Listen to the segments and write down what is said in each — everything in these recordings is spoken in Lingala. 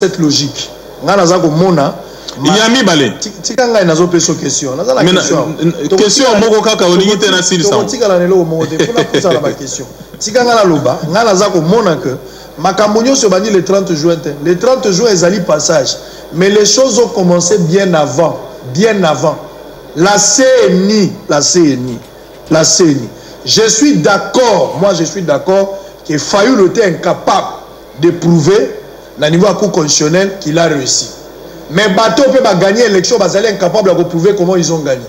cette logique. Ngana mona. Il y a mis balé. Tika ngai nazo peso question. Naza la question. Question moko kaka olingi te na sili sa. Tika la nelo moko te pour poser la question. Tika ngala loba, ngala za ko mona que makambo nyonso bani le 30 juin. Le 30 juin ezali passage, mais les choses ont commencé bien avant, bien avant. La CNI. Je suis d'accord, moi je suis d'accord que Fayoulou était incapable de prouver au niveau à cour constitutionnel qu'il a réussi. Mais Bateau peut pas gagner l'élection, parce qu'elle est incapable de prouver comment ils ont gagné.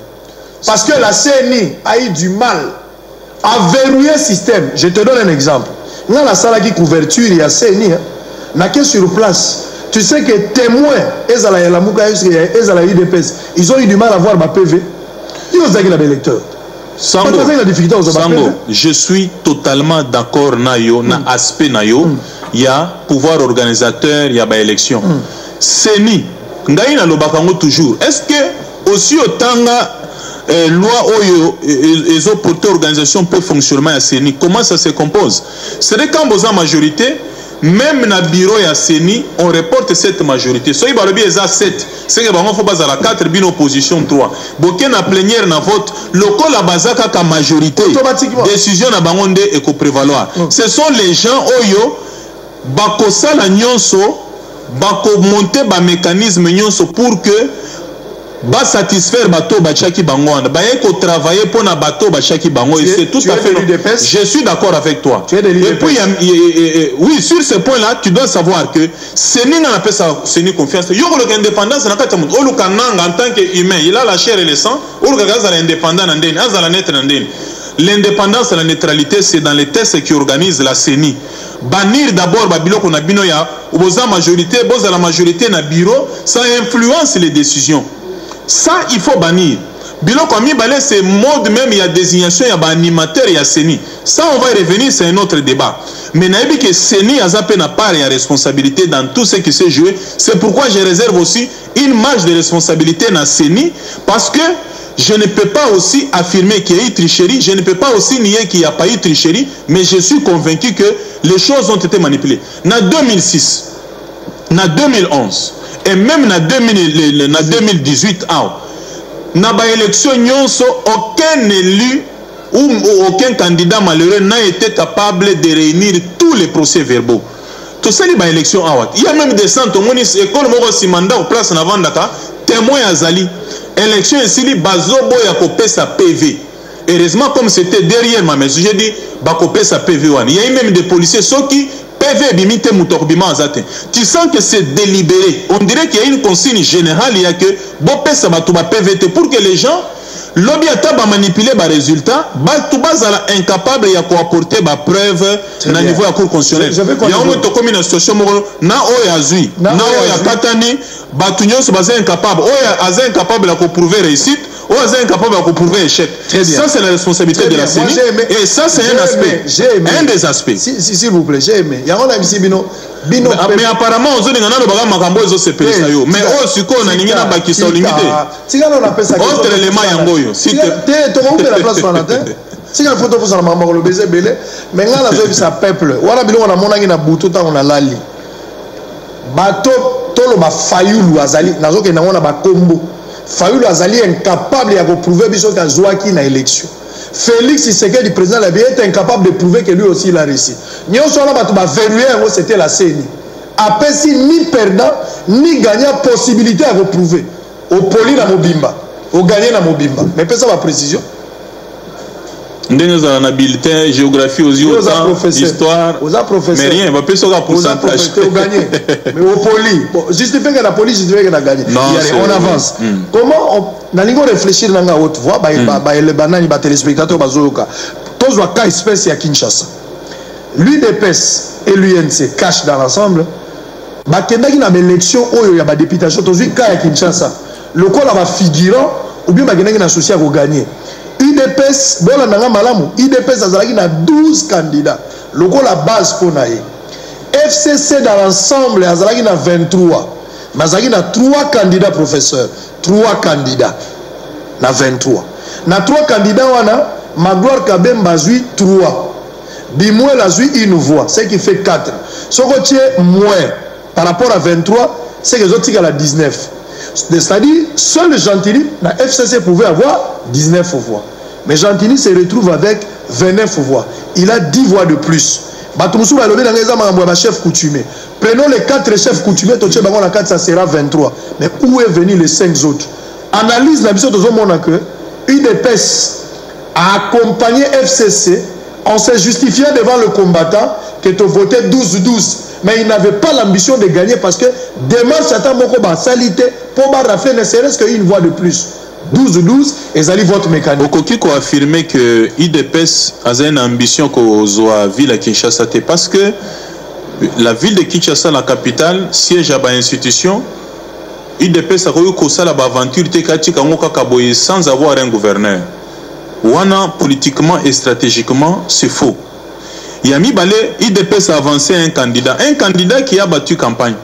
Parce que la CNI a eu du mal à verrouiller le système. Je te donne un exemple. Dans la salle qui couverture, il y a CNI, n'a que sur place. Tu sais que témoins, ils ont eu du mal à voir ma PV. Ils ont dit l'électeur. Sango, je suis totalement d'accord nayo, na aspect nayo, il y a pouvoir organisateur, il y a ba élection. CENI, ngai na lobakango toujours. Est-ce que aussi autant loi oyo les autres organisations peuvent fonctionner à CENI, comment ça se compose? C'est quand vous avez majorité, même na bureau ya CENI, on reporte cette majorité. So ibalobi eza 7, c'est que bango faut pas à la 4 bin opposition 3. Boké na plénière na vote, loko la bazaka ka majorité. Décision na bango nde eko prévaloir. Ce sont les gens oyo bako sala nyonso, bako monter ba mécanisme nyonso pour que ba satisfaire bateau bachaki bango ba eko travailler pour na bateau bachaki bango et c'est tout à fait je suis d'accord avec toi. Et puis oui, sur ce point là tu dois savoir que CENI n'a pas ça CENI confiance yo ko indépendance na kata mutu oluka nanga en tant que humain il a la chair et le sang oluka gaza indépendant na ndeni azala net na ndeni. L'indépendance et la neutralité c'est dans les tests qui organisent la CENI. Bannir d'abord babiloko na bino ya oboza majorité boza la majorité na bureau ça influence les décisions. Ça, il faut bannir. Bilo comme c'est mode même, il y a désignation, il y a animateur, il y a CENI. Ça, on va y revenir, c'est un autre débat. Mais naïbi que CENI a zappé n'a pas la responsabilité dans tout ce qui s'est joué. C'est pourquoi je réserve aussi une marge de responsabilité dans CENI, parce que je ne peux pas aussi affirmer qu'il y a eu tricherie, je ne peux pas aussi nier qu'il n'y a pas eu tricherie, mais je suis convaincu que les choses ont été manipulées. En 2006, en 2011, et même en 2018, dans l'élection, aucun élu ou aucun candidat malheureux n'a été capable de réunir tous les procès-verbaux. Tout ça, l'élection, il y a même des centres, école si mandat au place avant Dakar, témoin Azali. Élection ici, Bazobo a sa PV. Heureusement, comme c'était derrière ma maison, j'ai dit, Bakopé sa PV. Il y a même des policiers, ceux qui PV bimite mutorbima azate. Tu sens que c'est délibéré. On dirait qu'il y a une consigne générale, il y a que bopé ça va tout PVT pour que les gens lobby a manipuler les résultats, tout bazala incapable y a quoi apporter ba preuve na niveau à cour constitutionnelle. Il y a un comme une situation na oya zui, na oya katani, batunyo se basé incapable, oya azé incapable à prouver réussite. est incapable de prouver échec. Ça, c'est la responsabilité de la CENI. Et ça, c'est un aspect. Un des aspects. S'il vous plaît, j'ai aimé. Mais apparemment, on a dit que mais aussi qu'on a dit que c'est limité. Autre élément, yangoyo. Si tu as la place pour la tête. Si la photo pour ça, maman, le baiser belé. Mais là, la zone, ça peuple. Voilà, on a mon ami na boutou, on a lali. Bateau, tolo ba Fayoulou azali. Nazo ke na on a ba combo. Fayoulou azali incapable de prouver biso ka Zouaki na élection. Félix Tshisekedi, du président de la BIA, est incapable de prouver que lui aussi il a réussi. Nyon sola ba to ba verrouiller, c'était la CENI. Après si ni perdant ni gagnant possibilité à prouver. Au poli na mobimba, au gagner na mobimba. Mais peut ça ma précision. Nous avons un bulletin, géographie aux yeux, histoire, mais rien, on va plus sur la pourcentage. Mais au poli, justifie que la police, justifie qu'elle a gagné. On avance. Comment on a réfléchir dans la haute voix, les bananes, les téléspectateurs, tous les cas espèces à Kinshasa. L'UDPS et l'UNC cachent dans l'ensemble. Bakendaki na élection où il y a des députation, tous les cas à Kinshasa. Le col va figurant ou bien bakendaki na associé à gagner. IDPS, bola nanga malamu, IDPS azalaki na 12 candidats. Loko la base pour naïe. FCC dans l'ensemble azalaki na 23. Mais azalaki na 3 candidats professeurs, 3 candidats na 23. Na 3 candidats wana, Magloire Kabemba zui 3. Bimoué la zui une voix, ce qui fait 4. Soko tie moins par rapport à 23, c'est que les autres à la 19. C'est-à-dire, seul Gentilly, la FCC pouvait avoir 19 voix. Mais Gentilly se retrouve avec 29 voix. Il a 10 voix de plus. Chef coutumier. Prenons les 4 chefs coutumiers, ça sera 23. Mais où est venu les 5 autres? Analyse la mission de Zomona que UDPS a accompagné FCC en se justifiant devant le combattant que tu votais 12-12. Mais il n'avait pas l'ambition de gagner parce que demain, Satan Mokoba salité pour rafler ne serait-ce qu'une voix de plus. 12-12 et Zali vote mécanique. Okoki a affirmé que IDPS a une ambition que la ville de Kinshasa parce que la ville de Kinshasa, la capitale, siège à l'institution. IDPS a eu l'aventure sans avoir un gouverneur. Wana, politiquement et stratégiquement, c'est faux. Yami Balé, IDPS a avancé un candidat qui a battu campagne.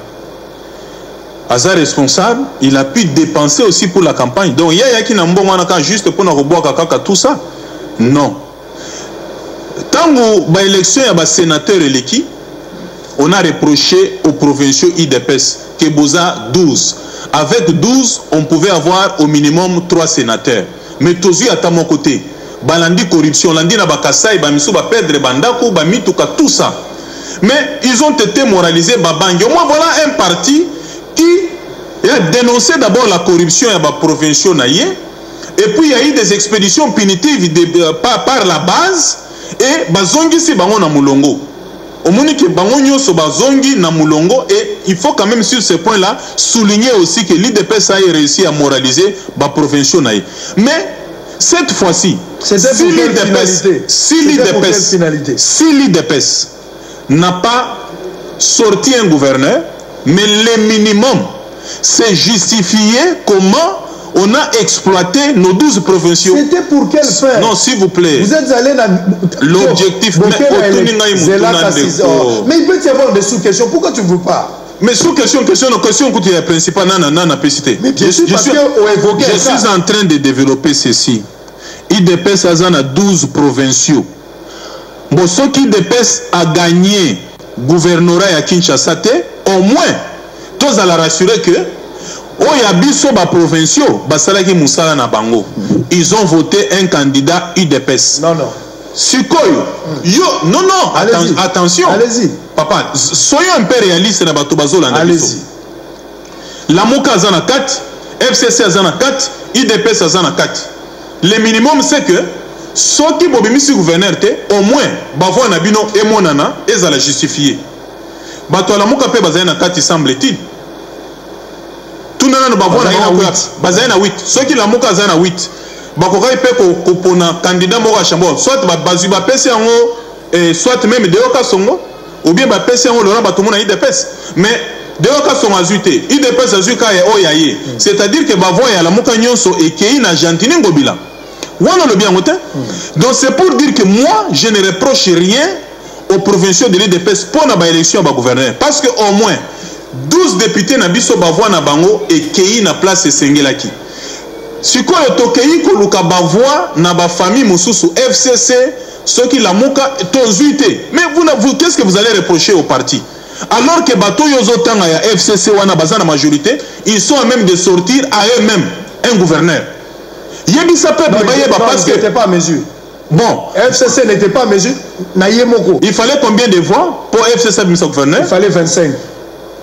Aza responsable, il a pu dépenser aussi pour la campagne. Donc, il y a qui n'a pas juste pour nous reboire tout ça. Non. Tant que l'élection y a sénateur et l'équipe, on a reproché aux provinciaux IDPS que Boza 12. Avec 12, on pouvait avoir au minimum 3 sénateurs. Mais tous à mon côté. Balandi corruption, landi na bakasai, bamisu ba perdre bandako, bamituka tout ça. Mais ils ont été moralisés babangi. Au moins voilà un parti qui a dénoncé d'abord la corruption à provinciaux naïe, et puis il y a eu des expéditions punitives par la base et bazongi si bango na mulongo. Au moins que bango nyoso bazongi na mulongo, et il faut quand même sur ce point là souligner aussi que l'IDPS a réussi à moraliser ba provinciaux naïe. Mais cette fois-ci, si l'IDPS n'a pas sorti un gouverneur, mais le minimum, c'est justifier comment on a exploité nos 12 provinciaux. C'était pour quelle fin? Non, s'il vous plaît. Vous êtes allé dans l'objectif. Mais il peut y avoir des sous-questions. Pourquoi tu ne veux pas? Mais sous-question, question que la principale n'a pas cité. Mais bien sûr, parce que je suis en train de développer ceci. IDPS a 12 provinciaux. Bon, ce qui IDPS a gagné gouvernorat à Kinshasa, au moins, tous allons rassurer que provinciaux, ils ont voté un candidat IDPS. Non, non. Non, attention. Allez-y. Papa, soyons un peu réalistes. Allez-y. La Mouka a 4, FCC a 4, IDPS a 4. Le minimum, c'est que ceux qui ont mis gouverneur, au moins, bavo na bino et monana, ils allaient justifier. Bato la Mouka pe bazaina 4, semble-t-il. Tout le monde bazaina 8. Ceux qui la Mouka zana 8. Bakoka pe ko pona candidat mo chambo. Soit bazu ba pese en soit même de oka songo ou bien ba pese en Laurent bato mona IDPS. Mais de oka songo azuté, IDPS azuka ya oyaye. C'est-à-dire que bavo ya la Mouka nyonso et ki na Gentilly ngobila. Voilà le bien. Donc c'est pour dire que moi je ne reproche rien aux provinciaux de l'IDPS pour l'élection du gouverneur. Parce qu'au moins 12 députés na biso bavoa na bango et kei na place esengelaki. Si quoi tokei ko luka bavoa na ba famille mususu FCC ceux qui la muka tozuité. Mais vous qu'est-ce que vous allez reprocher au parti? Alors que bato yozo tanga ya FCC wana bazana majorité, ils sont à même de sortir à eux-mêmes un gouverneur. Yebisa peuple parce que n'était pas à mesure. Bon, FCC n'était pas à mesure. Il fallait combien de voix pour FCC mise au gouverneur? Il fallait 25.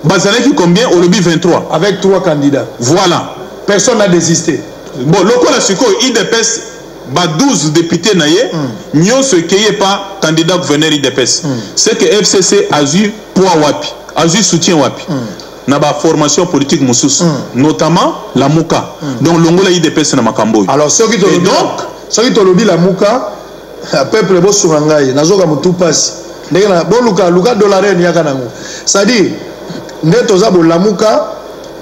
Bazalaki combien? Au lobby 23. Avec 3 candidats. Voilà. Personne n'a désisté. Bon, le coup là, IDPS, 12 députés naïe, n'y ce qui n'est pas candidat gouverneur IDPS. C'est que FCC a eu poids wapi, a eu soutien wapi. Na ba formation politique moussous, notamment la Mouka. Donc l'ongola IDPS na makamboy. Alors ceux qui te lobby la Mouka, peuple bo surangai, nazoka mutu passe. Ndena bon luka dollaré ni akanango. C'est-à-dire netoza bo la Mouka,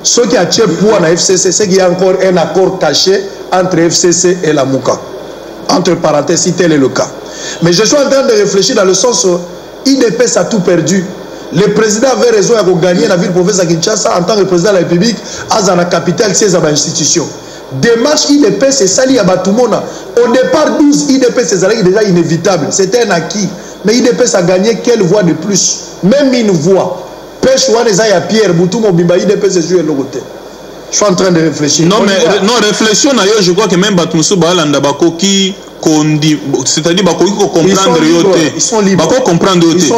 ceux qui a tué poids na FCC, c'est qu'il y a encore un accord caché entre FCC et la Mouka. Entre parenthèses, si tel est le cas. Mais je suis en train de réfléchir dans le sens où IDPS a tout perdu. Le président avait raison de gagner la ville province de Kinshasa en tant que président de la République, à la capitale, c'est à l'institution. Démarche IDPS, c'est ça, il y a tout le monde. Au départ, 12 IDPS, c'est déjà inévitable. C'était un acquis. Mais IDPS a gagné quelle voix de plus? Même une voix. pêche wana eza ya Pierre Boutou mobimba IDPS sur le côté. Je suis en train de réfléchir. Non mais non réflexion je crois que même Batmusu Balanda Bakoki c'est-à-dire comprendre ils sont libres. Ils sont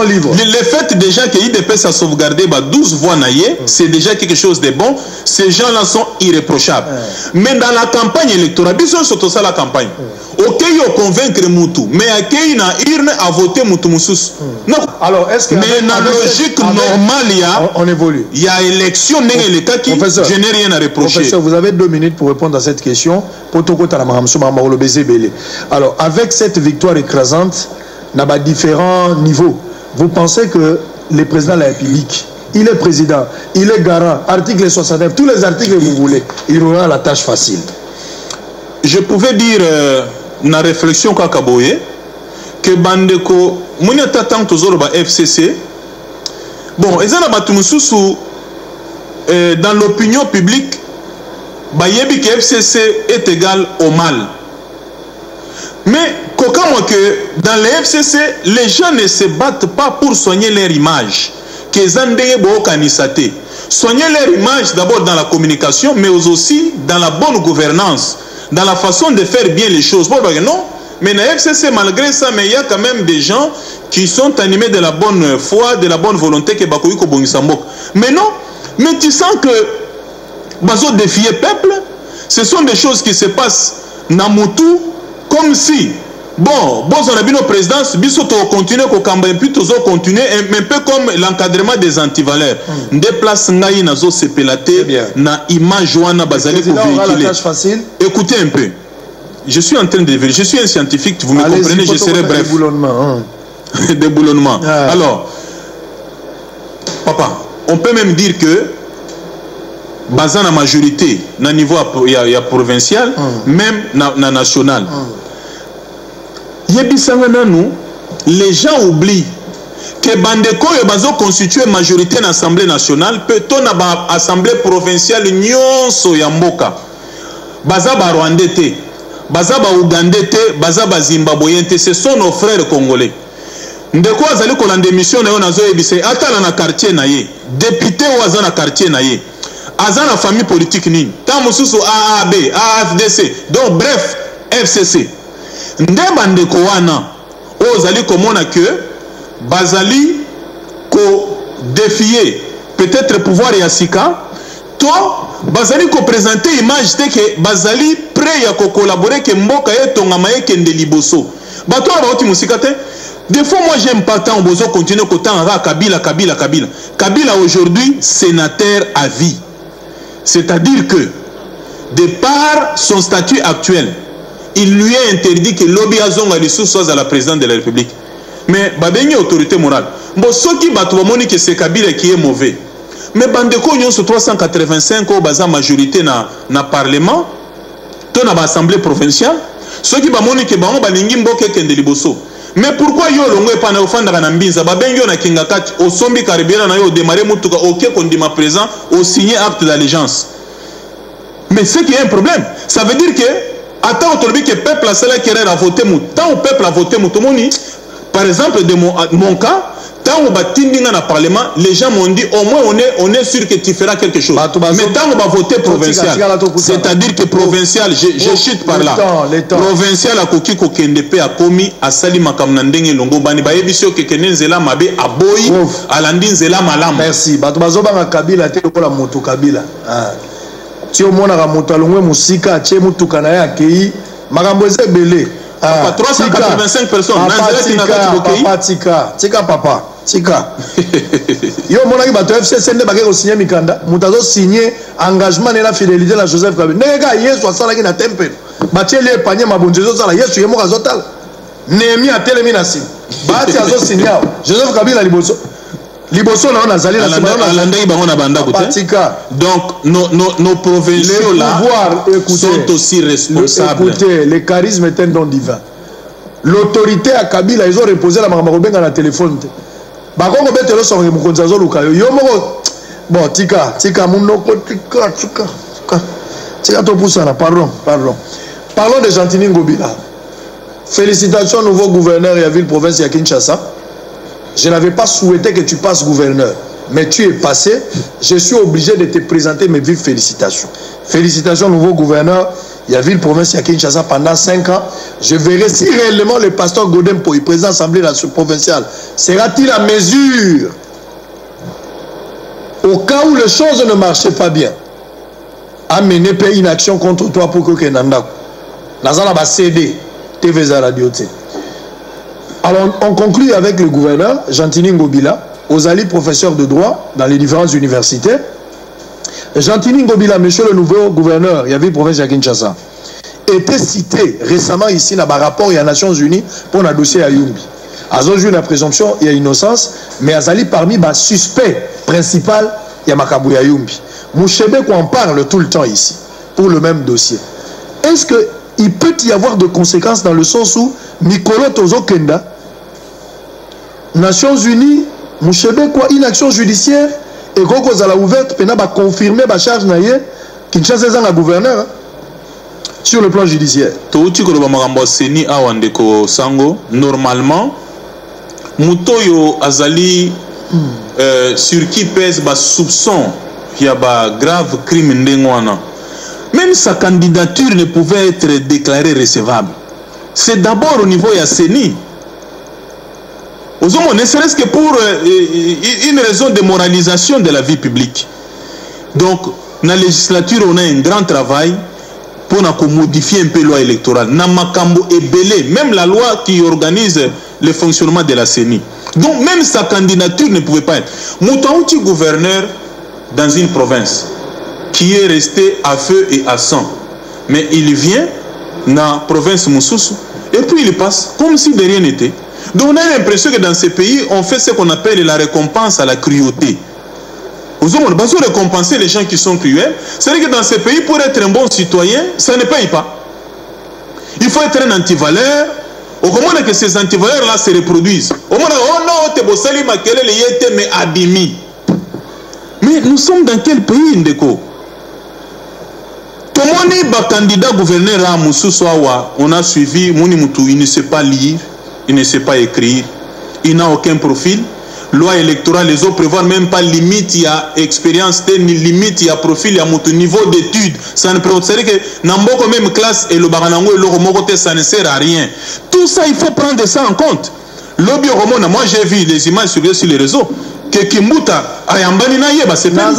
libres. Le fait déjà que IDPS a sauvegardé 12 voix naïe, c'est déjà quelque chose de bon. Ces gens-là sont irréprochables. Mais dans la campagne électorale, ils sont surtout ça la campagne. Ok, ils convaincre Moutou, mais ok, na irne a voté Moutou Moussous. Non. Alors, est-ce que mais dans la logique normale, il y a on évolue. Il y a élection, les cas qui je n'ai rien à reprocher. Professeur, vous avez 2 minutes pour répondre à cette question. Alors, avec cette victoire écrasante, à différents niveaux, vous pensez que le président de la République, il est président, il est garant, article 69, tous les articles que vous voulez, il aura la tâche facile. Je pouvais dire, dans la réflexion Kakaboye, que Bandeko, Mouniata Tang Tozoro FCC, bon, et ça dans l'opinion publique, Bayebi que FCC est égal au mal. Mais comment que dans les FCC, les gens ne se battent pas pour soigner leur image. Soigner leur image d'abord dans la communication, mais aussi dans la bonne gouvernance, dans la façon de faire bien les choses. Non, mais dans les FCC, malgré ça, mais il y a quand même des gens qui sont animés de la bonne foi, de la bonne volonté que Bakoyiko Bongisambok. Mais non, mais tu sens que Bazo défier peuple, ce sont des choses qui se passent dans Moutou, comme si, bon, on a vu nos présidences, on continue, on continue, un peu comme l'encadrement des antivaleurs. Des places ngaï nazo se pelater, na image wana bazali pour véhiculer. Écoutez un peu. Je suis en train de vérifier, je suis un scientifique, vous me comprenez, je serai bref. Déboulonnement. Alors, papa, on peut même dire que basant la majorité na niveau ya provincial, même na national. Les gens oublient que Bandeko et Bazo constituent majorité dans l'Assemblée nationale, peut-on avoir assemblée provinciale nyonso ya mboka. Baza ba Rwandais, Baza ba Ougandais, Baza ba Zimbabwéens, ce sont nos frères congolais. Ndeko azali ko lande mission na yo nazo ebise atala na quartier na ye, député ou azana quartier na ye. Azana famille politique nini. Ta mususu AAB, AFDC. Donc bref, FCC. Ndeba ndeko wana ozali komona que bazali ko défier peut-être pouvoir ya sika to bazali ko présenter image te que bazali prêt à collaborer que mboka etonga maye kende liboso bato ba oti musika te. Des fois moi j'aime pas tant bozo continuer ko tanga Kabila aujourd'hui sénateur à vie. C'est-à-dire que de par son statut actuel, il lui est interdit que Lobby Azonga Lissou soit à la présidente de la République. Mais Babengi autorité morale. Bon, ce qui va trouver que c'est Kabila qui est mauvais. Mais Bandeko Nyon sur 385 au basa majorité na parlement, ton assemblée provinciale. Ce qui va montrer que Bango Balingi Mboke Kendeliboso. Mais pourquoi yo longo e pana ofanda kana mbinza babengi na kingakati au sombi karibera na yo démarrer mutuka OK kondima présent au signer acte d'allégeance. Mais c'est qu'il y a un problème. Ça veut dire que attends autour que peuple a cela qui a voté tant au peuple a voté moutomoni. Par exemple de mon cas, tant au batindinga na parlement, les gens m'ont dit au moins on est sûr que tu feras quelque chose. Mais tant on va voter provincial, c'est-à-dire que provincial, je chute par là. Provincial a koki ko kendepe a komi a sali makamna ndenge longo bani ba yebisio ke kenenzela mabe aboyi alandi nzela malamu. Merci. Bato bazoba nga Kabila te ko la moto Kabila. Ti o mona ka moto alongwe musika tie mutuka na ya kei makambo ezebele. 385 personnes. Papa tika papa. Tika. Yo monaki bato FCC nde bakeko signer mikanda, mutazo signer engagement na fidélité na Joseph Kabila. Nega Yesu asala ki na temple. Batie le panier mabonjezo sala Yesu yemo kazotala. Nehemi atelemi na si. Bati azo signer Joseph Kabila liboso. Liboso na on azali na alandai bango na banda kote. Donc nos provinciaux là sont aussi responsables. Écoutez, le charisme est un don divin. L'autorité à Kabila, ils ont reposé la maman benga na téléphone. Bakongo betelo songe mukonzi azoluka yo moko bon tika munoko tika to poussana pardon parlons de Gentini Ngobila. Félicitations nouveau gouverneur et à ville province de Kinshasa. Je n'avais pas souhaité que tu passes gouverneur. mais tu es passé. Je suis obligé de te présenter mes vives félicitations. Félicitations, nouveau gouverneur. Il y a ville province, il y a Kinshasa pendant 5 ans. Je verrai si réellement le pasteur Godem Poy, président de l'Assemblée provinciale, sera-t-il à mesure, au cas où les choses ne marchaient pas bien, à mener une action contre toi pour que Kenanda. Nazala va céder TVZ Radio. Alors, on conclut avec le gouverneur, Gentini Ngobila, aux alliés professeurs de droit dans les différentes universités. Gentini Ngobila, monsieur le nouveau gouverneur, il y avait le province de Kinshasa, était cité récemment ici dans un rapport des Nations Unies pour un dossier à Yumbi. Ils ont joué la présomption et innocence, mais Azali parmi les suspects principaux, il y a Makabouya Yumbi. Mouchebe qu'on parle tout le temps ici, pour le même dossier. Est-ce qu'il peut y avoir de conséquences dans le sens où Mikolo Tozo Kenda, Nations Unies, Mouchebe quoi, une action judiciaire, et Koko Zala ouverte, Pena va confirmer la charge naïe, Kinshasa est un gouverneur, sur le plan judiciaire. Normalement, Moutoyo Azali, sur qui pèse bas soupçon, il y a bas grave crime ndengwana. Même sa candidature ne pouvait être déclarée recevable. C'est d'abord au niveau Yasseni. Ne serait-ce que pour une raison de moralisation de la vie publique. Donc, dans la législature, on a un grand travail pour modifier un peu la loi électorale. Namakambo est belé, même la loi qui organise le fonctionnement de la CENI. Donc, même sa candidature ne pouvait pas être. Moutaouti gouverneur dans une province qui est resté à feu et à sang. Mais il vient dans la province Moussoussou et puis il passe comme si de rien n'était. Donc on a l'impression que dans ces pays, on fait ce qu'on appelle la récompense à la cruauté. Vous avez besoin de récompenser les gens qui sont cruels. C'est-à-dire que dans ces pays, pour être un bon citoyen, ça ne paye pas. Il faut être un antivaleur. Au moment que ces antivaleurs-là se reproduisent. Au moment où on a mais abimi. Mais nous sommes dans quel pays, Ndeko? Tomoni ba candidat gouverneur à Moussousoua, on a suivi Mouni Moutou, il ne sait pas lire, il ne sait pas écrire, il n'a aucun profil. Loi électorale, les autres prévoient même pas limite, il y a expérience, ni limite, il y a profil, il y a mon niveau d'études. Ça ne prévoit pas que n'importe même classe et le baranango et le romogote, ça ne sert à rien. Tout ça, il faut prendre ça en compte. Lobby romona, moi j'ai vu les images sur les réseaux. Que Kimbuta, Ayambani na yeba, c'est pas.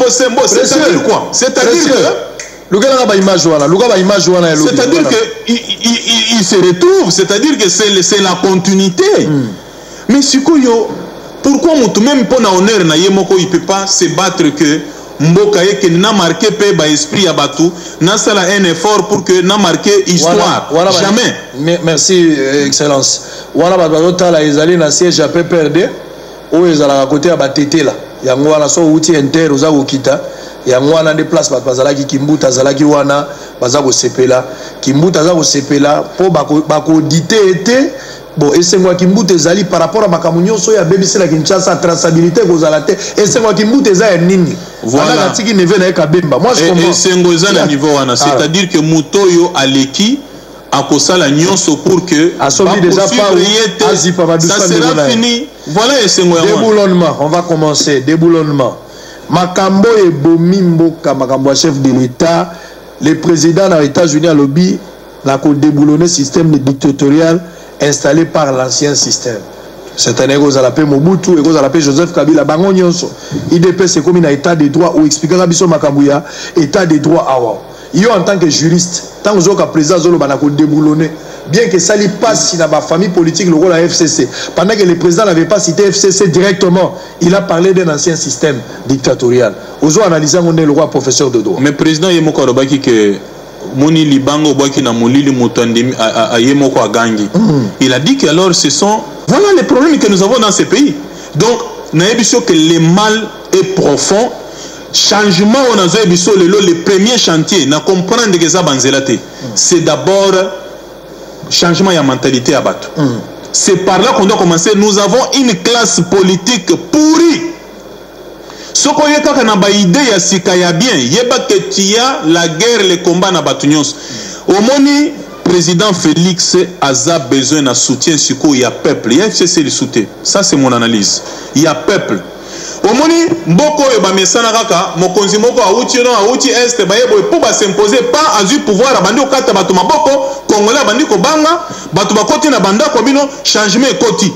C'est-à-dire quoi? C'est-à-dire qu'il se retrouve, c'est-à-dire que c'est la continuité. Mais pourquoi même pour honneur na yemoko il peut pas se battre que Mboka que n'a marqué pe esprit à Batou, n'a sala un effort pour que n'a marqué histoire. Jamais. Merci excellence. Wana batota la ezali na siège à PPRD où ils allaient à côté à Batete là. Yango wana so outil inter oza okita. Yango wana des places bazalaki Kimbuta zalaki wana bazako sepela. Kimbuta zako sepela po bako dité été. Bon, et c'est moi qui m'boute zali par rapport à ma camunio, so ya baby c'est la Kinshasa traçabilité aux alate. Et c'est moi qui m'boute za nini. Voilà la tiki ne vient avec Bemba. Moi je comprends. Et c'est ngoza niveau wana, c'est-à-dire que Mutoyo aleki a kosa la nyonso pour que a sauvé déjà pas ça sera fini. Voilà et c'est ngoya. Déboulonnement, on va commencer déboulonnement. Makambo et Bomimbo Makambo chef de l'État, le président des États-Unis a lobby la ko déboulonner système dictatorial installé par l'ancien système. C'est un égo Zalapé Mobutu, égo Zalapé Joseph Kabila, Bango Nyonso. IDP c'est comme un état de droit ou expliquera Biso Makambouya, état de droit awa. Yo en tant que juriste, tant que vous président Zolo Banako déboulonné, bien que ça lui passe dans ma famille politique le rôle à FCC, pendant que le président n'avait pas cité FCC directement, il a parlé d'un ancien système dictatorial. Ozo analysant on est le roi professeur de droit. Mais président Yemoko Robaki que Moni Libango Boki na Molili Mutandimi a Yemoko Agangi. Il a dit que alors ce sont voilà les problèmes que nous avons dans ces pays. Donc naebiso que le mal est profond. Changement on a besoin le premier chantier na comprendre que ça banzelate. C'est d'abord changement de mentalité à battre. C'est par là qu'on doit commencer. Nous avons une classe politique pourrie. Ce qu'on y a quand on a idée ya sika ya bien, yeba que tu as la guerre, les combats na batunyos. Au moni président Félix a besoin d'un soutien sur quoi il y a peuple. Il y a FCC le soutien. Ça c'est mon analyse. Il y a peuple. omoni mboko oyo bamesana kaka mokonzi moko awuti no awuti este bayebo po ba s'imposer pas azui pouvoir abandi okata bato maboko congolais abandi kobanga bato bakoti na bandako bino changement ekoti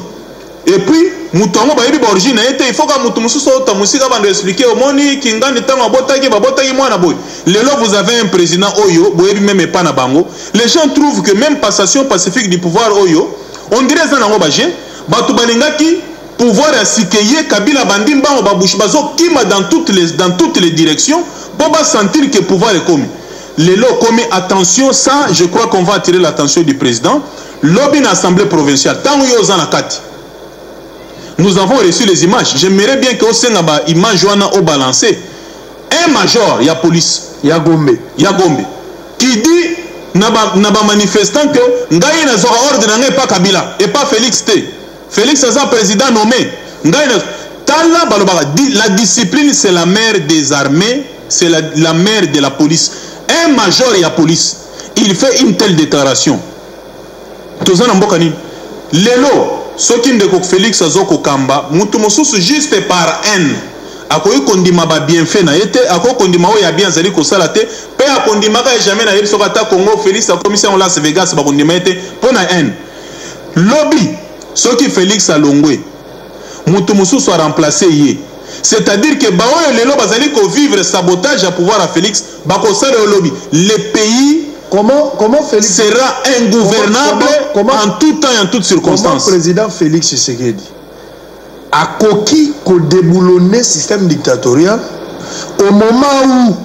et puis mutongo bayebi ba origine ete il faut ka mutu mususu ota musika bando expliquer omoni kingani tango abotaki mwana boy lelo vous avez un président oyo boyebi même pas na bango les gens trouvent que même passation pacifique du pouvoir oyo on dirait ça nango baje bato balingaki pouvoir asikeye Kabila bandi mbango babouche bazo kima dans toutes les directions pour pas sentir que pouvoir est commis lelo comme attention ça je crois qu'on va attirer l'attention du président lobby na assemblée provinciale tango yo za na kati. Nous avons reçu les images. J'aimerais bien que au sein de l'image au balancé, un major, il y a police, il y a Gombe, qui dit naba manifestant que Ngaï n'a ordre n'a pas Kabila et pas Félix T. Félix est un président nommé. La discipline c'est la mère des armées, c'est la mère de la police. Un major, il y a police. Il fait une telle déclaration. Tout ça n'a pas Lelo. Ce qui est Félix Azoko Kamba, mutumosusu juste par haine. Akoyi kondima ba bienfait na été, akoyi kondima o ya bien zali ko salate, pe akondima ka jamais na yebiso kata Congo Félix a commission on Las Vegas ba kondima été pour na haine. Lobby, ce qui Félix Alongwe, mutumosusu a remplacé yé. C'est-à-dire que ba oyo lelo bazali ko vivre sabotage à pouvoir à Félix, ba ko sala au lobby. Le pays Comment Félix sera ingouvernable en tout temps et en toutes circonstances. Comment le président Félix Tshisekedi a coquille qu'au déboulonner le système dictatorial au moment où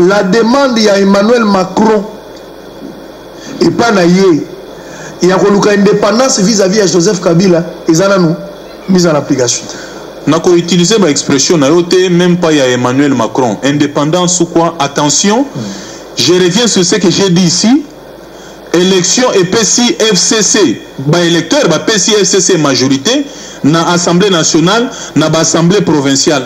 la demande y a Emmanuel Macron et pas naïe il y a une indépendance vis-à-vis de Joseph Kabila ils en ont mis en application. N'a qu'à utiliser l'expression même pas il y a Emmanuel Macron indépendance ou quoi attention. Je reviens sur ce que j'ai dit ici. Élection et PCI FCC. Bah électeur, bah PCI FCC majorité. Na Assemblée nationale, na Assemblée provinciale.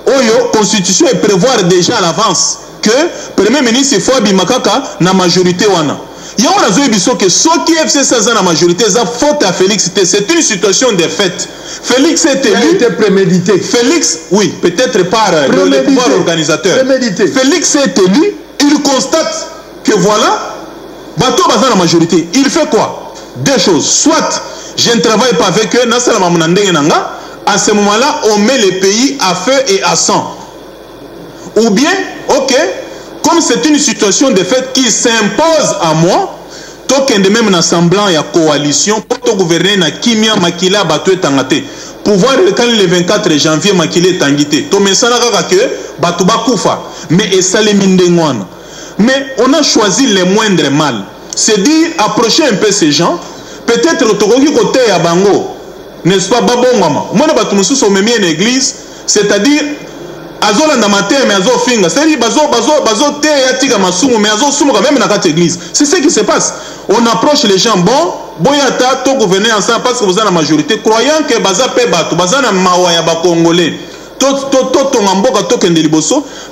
Oyo, constitution et prévoir déjà à l'avance que Premier ministre Fouabi Makaka na majorité wana. Il y a un raison que ceux qui FCC a la majorité, ça faute à Félix. C'est une situation de fait. Félix est élu. Il était prémédité. Félix, oui, peut-être par le pouvoir organisateur. Prémédité. Félix est élu. Il constate que voilà, bateau bazar la majorité. Il fait quoi? Deux choses. Soit je ne travaille pas avec eux, à ce moment-là, on met le pays à feu et à sang. Ou bien, ok, comme c'est une situation de fait qui s'impose à moi, token de même en semblant et à coalition, pour gouverner na kimia makila bateau tangate. Pouvoir le 24 janvier makile tangité. Tomesana que bateau bakoufa. Mais et ça les mindengwana. Mais on a choisi les moindres mal. C'est dire approcher un peu ces gens. Peut-être le tokoki côté à bango, n'est-ce pas babongama. Moi na batu mususu omemi en église, c'est-à-dire azola na matin mais azo finga. C'est-à-dire bazo te yatika masumu mais azo sumu quand même na kati église. C'est ce qui se passe. On approche les gens bon, boyata to gouverner ensemble parce que vous êtes la majorité croyant que baza pe batu, baza na mawa ya ba congolais.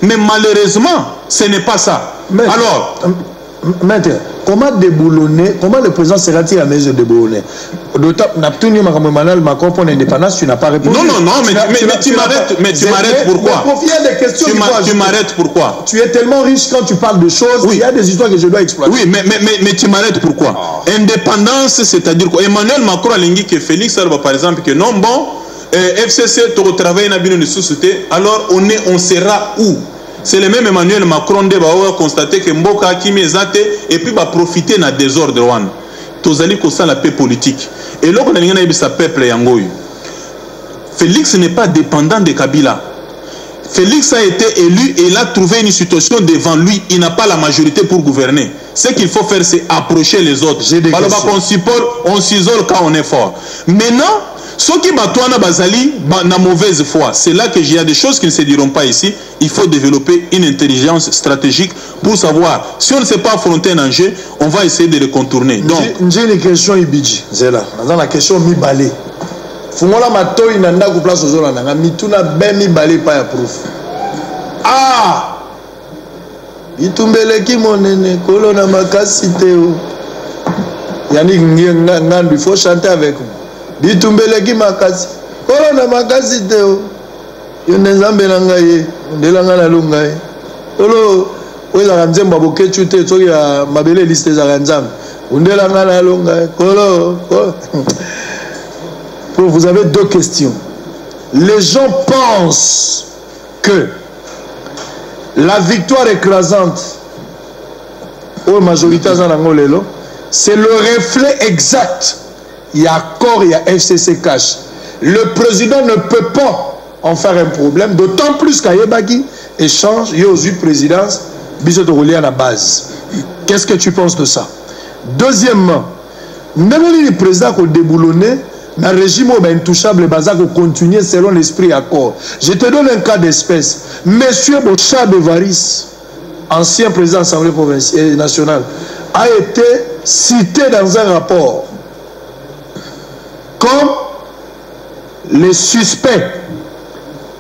Mais malheureusement, ce n'est pas ça. Maître, alors, maître, comment déboulonner, comment le président sera-t-il à mesure de déboulonner? Macron pour l'indépendance, tu n'as pas répondu. Non, mais tu m'arrêtes pourquoi? Tu m'arrêtes pourquoi? Tu es tellement riche quand tu parles de choses, oui. Il y a des histoires que je dois exploiter. Oui, mais tu m'arrêtes pourquoi? Indépendance, c'est-à-dire quoi? Emmanuel Macron a dit que Félix, par exemple, que non, bon, FCC, tu retravailles dans une société, alors on sera où? C'est le même Emmanuel Macron qui a constaté que Mboka Kimi Ezate et puis va profiter dans désordre. Tous allez comme ça la paix politique. Et là, on a dit que peuple Yangoy. Félix n'est pas dépendant de Kabila. Félix a été élu et il a trouvé une situation devant lui. Il n'a pas la majorité pour gouverner. Ce qu'il faut faire, c'est approcher les autres. On s'isole quand on est fort. Maintenant, ceux qui batouana bazali na mauvaise foi, c'est là que il y a des choses qui ne se diront pas ici. Il faut développer une intelligence stratégique pour savoir si on ne sait pas affronter un enjeu, on va essayer de le contourner. Donc, j'ai une question ibiji, c'est là. Dans la question mi balé. Fumola matoi nanda ku place aux olanda, mituna ben mi balé pas ya proof. Ah! Itumbele ki monene kolo na makasi teo. Yannick Ngandu, il faut chanter avec moi. Bitumbeleki makasi kolo na makasi te o yo nzambe na ngai ndela nga na lunga ye kolo oza nzemba bokechu te soki ya mabele liste za nzambe ndela nga na lunga ye kolo. Vous avez deux questions. Les gens pensent que la victoire écrasante aux majorités c'est le reflet exact. Il y a accord, il y a FCC cash. Le président ne peut pas en faire un problème, d'autant plus qu'à Yebagi échange, il y a aussi présidence, bisous de rouler à la base. Qu'est-ce que tu penses de ça? Deuxièmement, même le président qui a déboulonné, le régime intouchable baza continuer selon l'esprit accord. Je te donne un cas d'espèce. Monsieur Bochab Evaris, ancien président de l'Assemblée provinciale nationale, a été cité dans un rapport comme les suspects.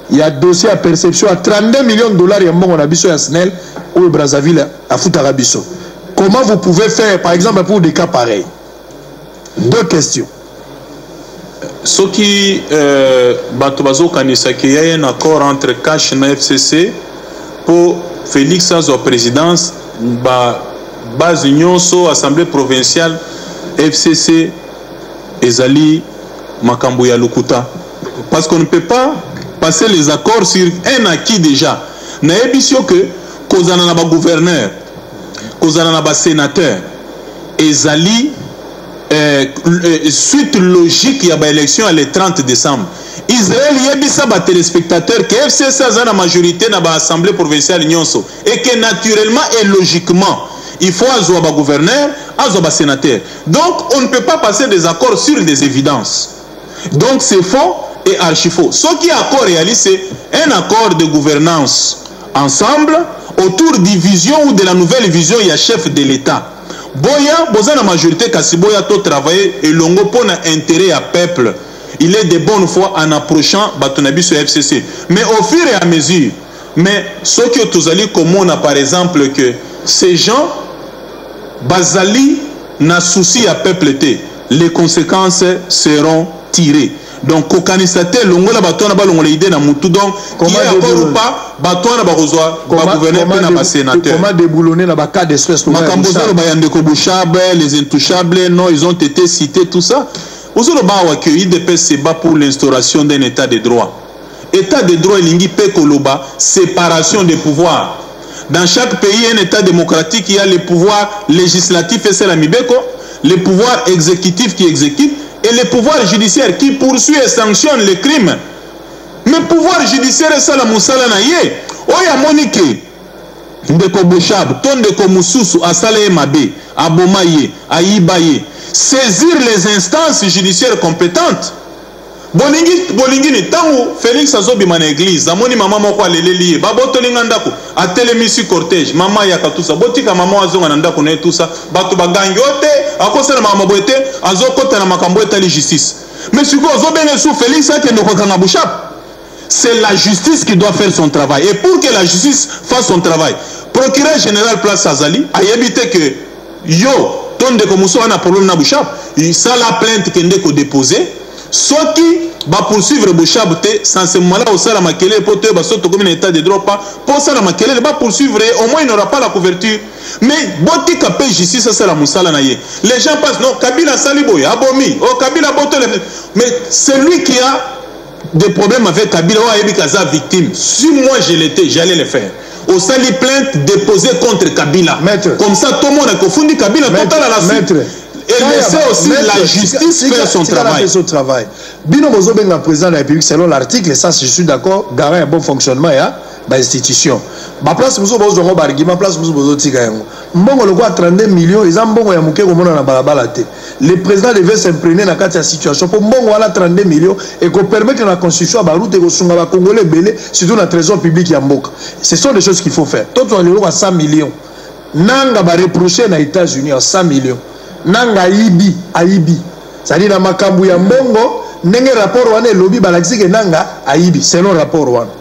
Il y a dossier à perception à 32 millions de dollars. Il y a un abisso à Snell ou Brazzaville à Foutarabisso. Comment vous pouvez faire, par exemple, pour des cas pareils? Deux questions. Ce qui Batobazo Kanisa, qu'il y a un accord entre Cash et FCC pour Félix Azo présidence, base union, assemblée provinciale, FCC, Ezali, Makambouya Lukuta. Parce qu'on ne peut pas passer les accords sur un acquis déjà. N'a émission que Kozana Naba gouverneur, Kozana Naba sénateur, Ezali. Suite logique, il y a une élection le 30 décembre. Israël, il y a des téléspectateurs que FCC a la majorité dans l'Assemblée provinciale Nyonso. Et que naturellement et logiquement, il faut un gouverneur, un sénateur. Donc, on ne peut pas passer des accords sur des évidences. Donc, c'est faux et archi faux. Ce qui est accord réaliste, c'est un accord de gouvernance ensemble autour d'une vision ou de la nouvelle vision, il y a chef de l'État. Boya, boza la majorité kasi boya to travailler et longo pona intérêt à peuple. Il est de bonne foi en approchant Batonabi sur FCC. Mais au fur et à mesure, mais ce que tu allez comme on a par exemple que ces gens bazali n'a souci à peuple té, les conséquences seront tirées. Donc kokanisate longo la batona ba longo l'idée na mutu donc qui est encore ou pas batona ba rozwa ba gouverneur na ba sénateur comment déboulonner na ba cas d'espèce makamboza ba yande ko Bouchab les intouchables non ils ont été cités tout ça ozolo ba wa que IDPS c'est bas pour l'instauration d'un état de droit. État de droit lingi pe koloba séparation des pouvoirs. Dans chaque pays un état démocratique il y a les pouvoirs législatifs et c'est la mibeko, les pouvoirs exécutifs qui exécutent et les pouvoirs judiciaires qui poursuivent et sanctionnent les crimes. Mais pouvoir judiciaire c'est la moussala na ye. Oya monike ndeko Bouchab, ton ndeko Moussousou asala mabe, abomaye, ayibaye. Saisir les instances judiciaires compétentes. Bolingi ni tango Félix azobima na église, amoni mama moko aleleli, babotolinga ndako, atelemisi cortège, mama yaka tout ça, botika mama azonga na ndako na tout ça, bato bagangi ote, akosala mama boete, azokota na makambo etali justice. Mais siko azobenge sou Félix akende ko kanga Bouchab. C'est la justice qui doit faire son travail. Et pour que la justice fasse son travail, procureur général Place Azali a évité que yo ton de comme ça on a problème na Bouchab, ça la plainte kende ko déposer. Ceux qui va poursuivre Bouchab sans ce moment-là au sein de la maquille pour te basso comme un état de droit pas pour ça la maquille va poursuivre au moins il n'aura pas la couverture mais boti kapé justice ça c'est la moussala naie les gens pensent non Kabila Saliboy abomi oh Kabila boto mais c'est lui qui a des problèmes avec Kabila ou Ayebi Kaza victime. Si moi je l'étais j'allais le faire au sali plainte déposée contre Kabila maître. Comme ça tout le monde a confondu Kabila total à la suite. Et laisser aussi la justice faire son travail. Bino Bozo ben la président de la République selon l'article, et ça je suis d'accord, garant un bon fonctionnement ya ba institution. Ba place Bozo Bozo ngo bargima place Bozo tika yango. Mbongo le quoi 32 millions, ils ont mbongo ya muke ko mona na balabala te. Le président devait s'imprégner na kati ya situation pour mbongo wala 32 millions et qu'on permette la constitution ba route ko sunga ba congolais belé surtout la trésor public ya mboka. Ce sont des choses qu'il faut faire. Tout on le à 100 millions. Nanga ba reprocher na États-Unis à 100 millions. Nanga aibi c'est-à-dire na makambu ya mbongo ndenge rapport wana lobby balakisi ke nanga aibi selon rapport wana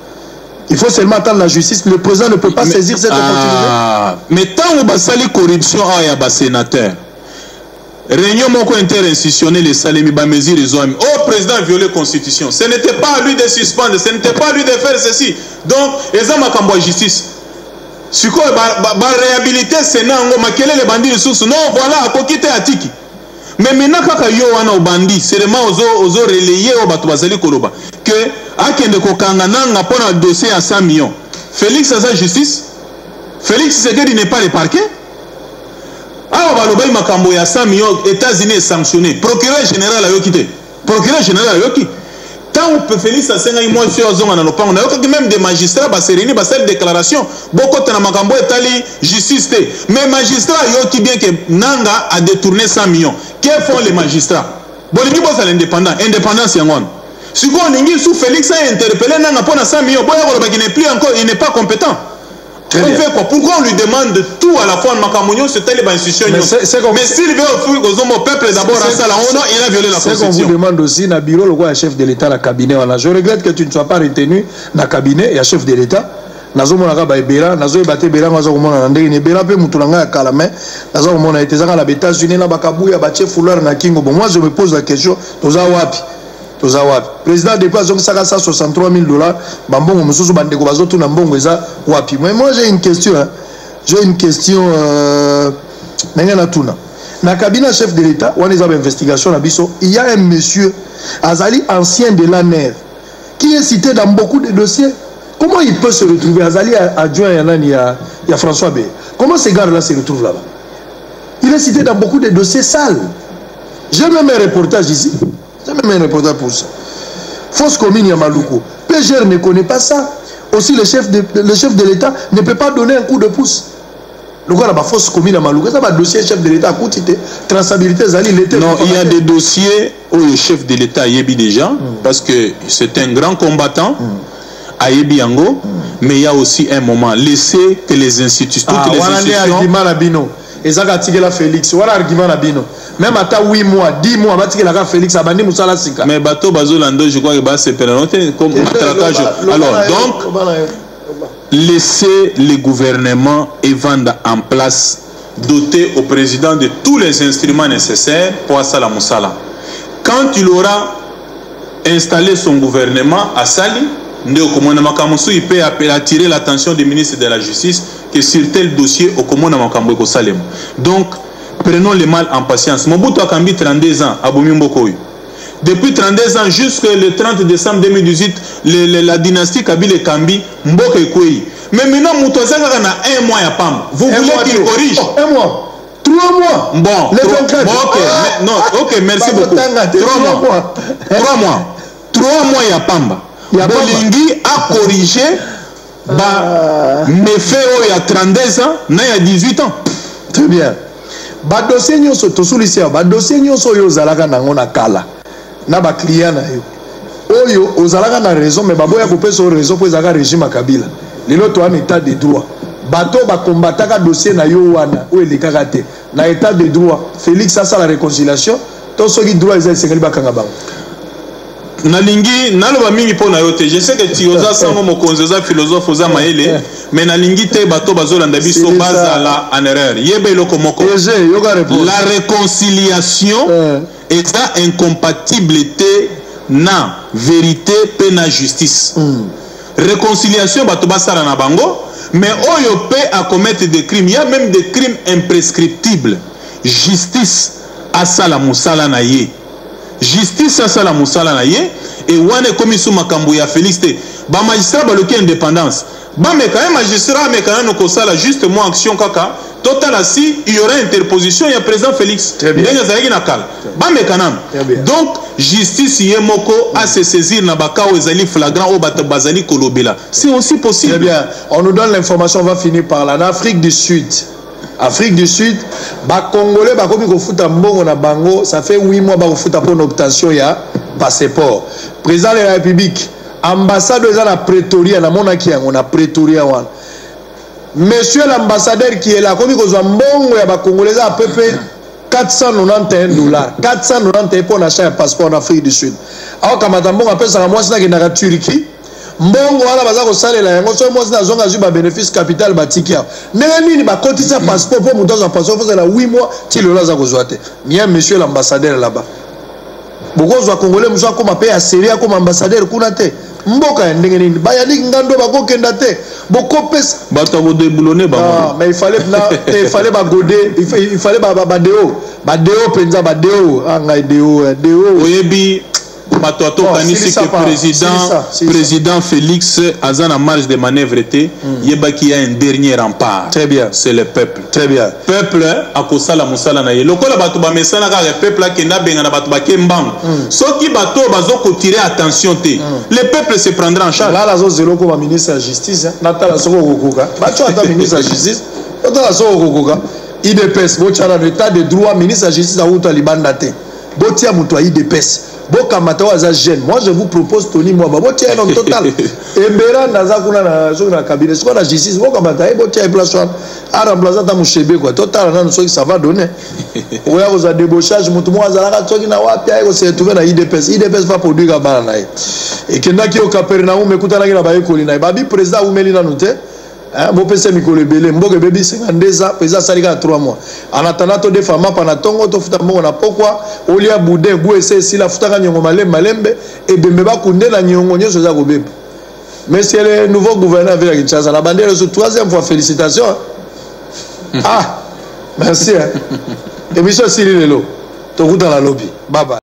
il faut seulement attendre la justice. Le président ne peut pas saisir cette opportunité mais tant que basali corruption ya ba sénateur réunion moko interinstitutionnelle et salemi ba mesure les hommes. Oh, président a violé la constitution. Ce n'était pas à lui de suspendre, ce n'était pas à lui de faire ceci. Donc, ils ont makambo à justice. Si quoi, réhabiliter Sénat, on va quel est le bandit de source? Non, voilà, à kokite atiki. Mais maintenant, quand yo wana au bandit, c'est vraiment aux relayés au bateau bazali koloba que akende kokanga nanga pour un dossier à 100 millions. Félix a sa justice. Félix Tshisekedi n'est pas le parquet. Ah, on va le makambo ya 100 millions. États-Unis est sanctionné. Procureur général a yokité. Procureur général a yokité. Tant on peut Félix a senga imo sur zonga na lopango na yoka même des magistrats ba sereni ba faire déclaration. Beaucoup de makambo etali justice té. Mais magistrats yoki bien que nanga a détourné 100 millions. Que font les magistrats? Bolingi boss à l'indépendant, indépendance yangon. Si on ningi sous Félix a interpellé nanga pour 100 millions, boya ko ba qui n'est plus encore, il n'est pas compétent. On fait quoi? Pourquoi on lui demande tout à la fois en Makamounion, c'est telle institution? Mais s'il veut offrir au peuple d'abord à ça, il a violé la constitution. C'est qu'on vous demande aussi, dans le bureau, le chef de l'État, le cabinet. Je regrette que tu ne sois pas retenu dans le cabinet, il y a chef de l'État. Nazo monaka ba ebera nazo ebate bera nazo komona na ndenge ne bera pe mutulanga ya kalame nazo komona etezanga la États-Unis na bakabuya ba chef foulard na kingo. Bon, moi je me pose la question, toza wapi? Président dépasse donc ça $163 000 bambongo mususu bandeko bazotu na mbongo eza wapi? Mais moi j'ai une question nanga tuna na cabinet chef de l'État on les a investigation na biso, il y a un monsieur Azali ancien de l'ANER qui est cité dans beaucoup de dossiers. Comment il peut se retrouver? Azali adjoint il y a François B. Comment ces gars-là se retrouvent là-bas? Il est cité dans beaucoup de dossiers sales. J'ai même un reportage ici. J'ai même un reportage pour ça. Fausse commune Yamalouko. PGR ne connaît pas ça. Aussi le chef de l'État ne peut pas donner un coup de pouce. Le gars là-bas, fausse commune Yamalouko. Ça va dossier chef de l'État. Traçabilité, Zali, l'État. Non, il y a des dossiers où le chef de l'État y est déjà, parce que c'est un grand combattant. À Yebiango, mais il y a aussi un moment, laisser que les institutions, toutes les institutions... Et ça a tiré la Félix. Voilà l'argument à Bino. Même à 8 mois, 10 mois, va tirer la Félix à Bani Moussala Sika. Mais bateau Bazolando, je crois que c'est pénalité comme traquage. Alors, donc, laisser le gouvernement et vendre en place, doter au président de tous les instruments nécessaires pour Assala Moussala. Quand il aura installé son gouvernement à Sali, il peut attirer l'attention du ministre de la Justice que sur tel dossier au Komona Makambo Salem. Donc, prenons le mal en patience. Mobutu a cambi 32 ans à Boumimbokoy. Depuis 32 ans jusqu'au 30 décembre 2018, la dynastie Kabila Kambi, Mboke Kouyi. Mais maintenant, Moutouazanga a un mois à Pam. Vous voulez qu'il corrige? Un mois. 3 mois. Bon. Ok, merci beaucoup. 3 mois. 3 mois à Pamba. Bolingi a corrigé mes faits il y a 32 ans, il y a 18 ans. Très bien. Ba dossier nyonso to solution, ba dossier nyonso yo zalaka nango na kala. Na ba client na yo. Oyo ozalaka na raison mais baboya kopesa raison pour ezaka régime à Kabila. Lelo to en état de droit. Bato ba combataka dossier na yo wana o elekaka te. Na état de droit, Félix a ça la réconciliation, to soki droit ezali sengeli bakanga bango. Nalingi naloba mingi po na yote. Je sais que tu osa sango mokonzi osa philosophe osa maele mais nalingi te bato bazolanda biso bazala en erreur. Yebe loko moko. La réconciliation est incompatibilité na vérité pe na justice. Réconciliation bato basala na bango mais oyo pe à commettre des crimes, il y a même des crimes imprescriptibles. Justice asala musala na ye. Justice à la moussala na ye et wane komisu makambo ya Félix te ba magistrat ba loki indépendance ba me quand même magistrat mais quand même ko sala juste moi action kaka total si il y aura interposition il y a président Félix ndenge zalaki na kala ba me quand même donc justice ye moko a se saisir na bakao ezali flagrant au bato bazali kolobela c'est aussi possible. Très bien, on nous donne l'information, on va finir par là. En Afrique du Sud, ba Congolais ba komi ko futa mbongo na bango, ça fait 8 mois ba ko futa pour l'obtention ya passeport. Président de la République, ambassadeur za na Pretoria na monaki yango na Pretoria wana. Monsieur l'ambassadeur qui est là komi ko zwa mbongo ya ba Congolais à peu près $491. 491 pour l'achat un passeport en Afrique du Sud. Alors kamata mbongo apesa ka mwasi na ke na Turquie. mbongo wana baza kosalela yango so mwasi nazonga azwi babénéfice capital batiki awa ndenge nini bakotisa passeport mpo moto azwa passeport fozala 8 mois ti lelo aza kozwa te bien monsieur l'ambassadeur là-bas bokozwa congolais mosu akoma mpe ya série akoma ambassadeur kuna te mboka ya ndenge nini bayandiki ngando bakokenda te bokopesa bato akodeboulone bango mais il fallait bagoder il fallait badeo penza badeo ngai deo oyebi bato atokanisi ke président Félix aza na marge de manœuvre te yebaki ya un dernier rempart. Très bien, c'est le peuple. Très bien. Peuple akosala musala na ye lokola bato bamesana kaka peuple akenda benga na bato bakembango soki bato bazokotirer attention te le peuple se prendra en charge. Là lazo zelo ko ministre de justice natala soko kokoka bato ata ministre de justice natala soko kokoka IDPS bochana l'état de droit ministre de justice auto libanda te botia muto a IDPS bokamata waza jeune. Moi je vous propose Tony Mwamba botia un total embera naza kuna na soki na cabinet soki na justice bokamata botia place a remplacer ta mushebe quoi total na soki ça va donner oya ko za débauchage mutu mo azala ka soki na wapi ay ko se trouver na IDPS va produire bana na et kenda ki o Capernaum ekutana ki na ba ekoli na babi président umeli na note bon pese mikolo ebele mboke bebi 52 ans président salika 3 mois en attendant to de fama pana tongo to futa mbongo na pokwa olia boudin bu ese sila futaka nyongo malembe et bembe ba kunde na nyongo nyoso za kobeba mais c'est le nouveau gouverneur avec Kinshasa la bandera sur 3e fois félicitations ah merci émission Cyril Lelo to kuta la lobby baba